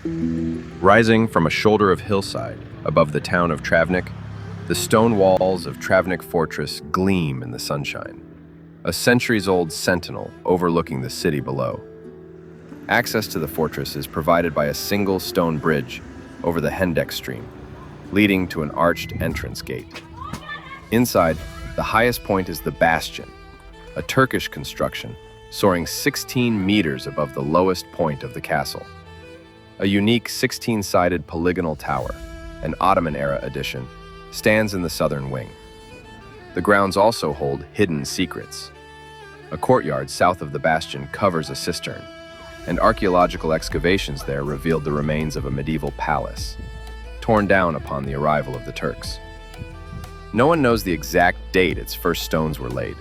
Rising from a shoulder of hillside above the town of Travnik, the stone walls of Travnik Fortress gleam in the sunshine, a centuries-old sentinel overlooking the city below. Access to the fortress is provided by a single stone bridge over the Hendek stream, leading to an arched entrance gate. Inside, the highest point is the bastion, a Turkish construction soaring 16 meters above the lowest point of the castle. A unique 16-sided polygonal tower, an Ottoman-era addition, stands in the southern wing. The grounds also hold hidden secrets. A courtyard south of the bastion covers a cistern, and archaeological excavations there revealed the remains of a medieval palace, torn down upon the arrival of the Turks. No one knows the exact date its first stones were laid,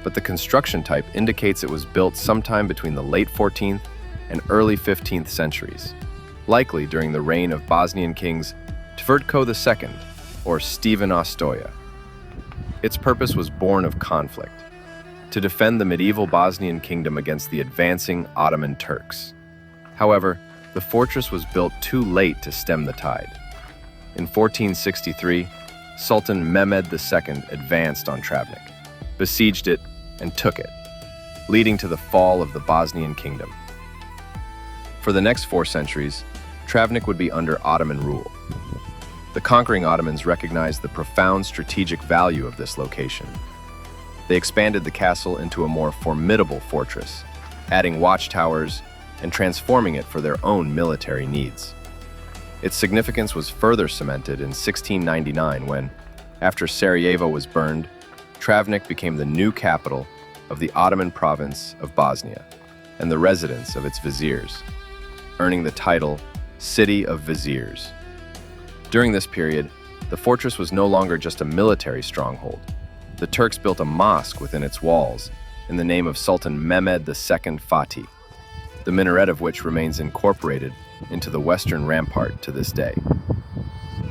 but the construction type indicates it was built sometime between the late 14th and early 15th centuries, likely during the reign of Bosnian kings Tvrtko II, or Stephen Ostoja. Its purpose was born of conflict, to defend the medieval Bosnian kingdom against the advancing Ottoman Turks. However, the fortress was built too late to stem the tide. In 1463, Sultan Mehmed II advanced on Travnik, besieged it, and took it, leading to the fall of the Bosnian kingdom. For the next 4 centuries, Travnik would be under Ottoman rule. The conquering Ottomans recognized the profound strategic value of this location. They expanded the castle into a more formidable fortress, adding watchtowers and transforming it for their own military needs. Its significance was further cemented in 1699 when, after Sarajevo was burned, Travnik became the new capital of the Ottoman province of Bosnia and the residence of its viziers, earning the title City of Viziers. During this period, the fortress was no longer just a military stronghold. The Turks built a mosque within its walls in the name of Sultan Mehmed II Fatih, the minaret of which remains incorporated into the western rampart to this day.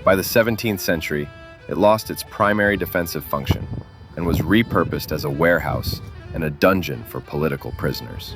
By the 17th century, it lost its primary defensive function and was repurposed as a warehouse and a dungeon for political prisoners.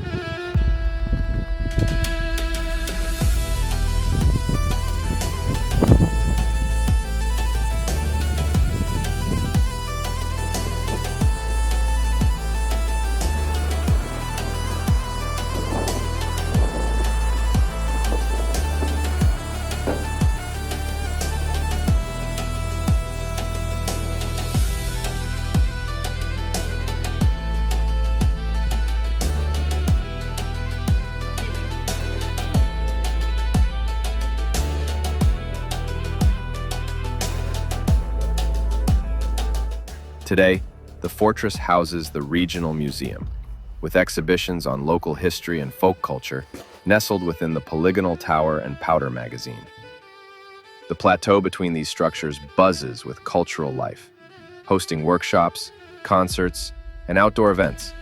Today, the fortress houses the Regional Museum, with exhibitions on local history and folk culture nestled within the Polygonal Tower and Powder Magazine. The plateau between these structures buzzes with cultural life, hosting workshops, concerts, and outdoor events,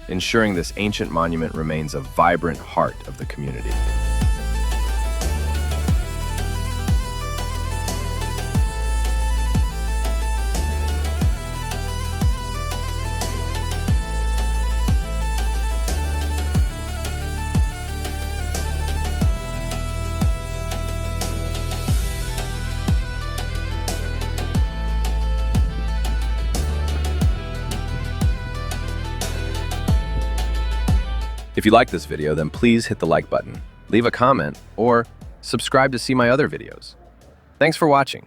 ensuring this ancient monument remains a vibrant heart of the community. If you like this video, then please hit the like button, leave a comment, or subscribe to see my other videos. Thanks for watching.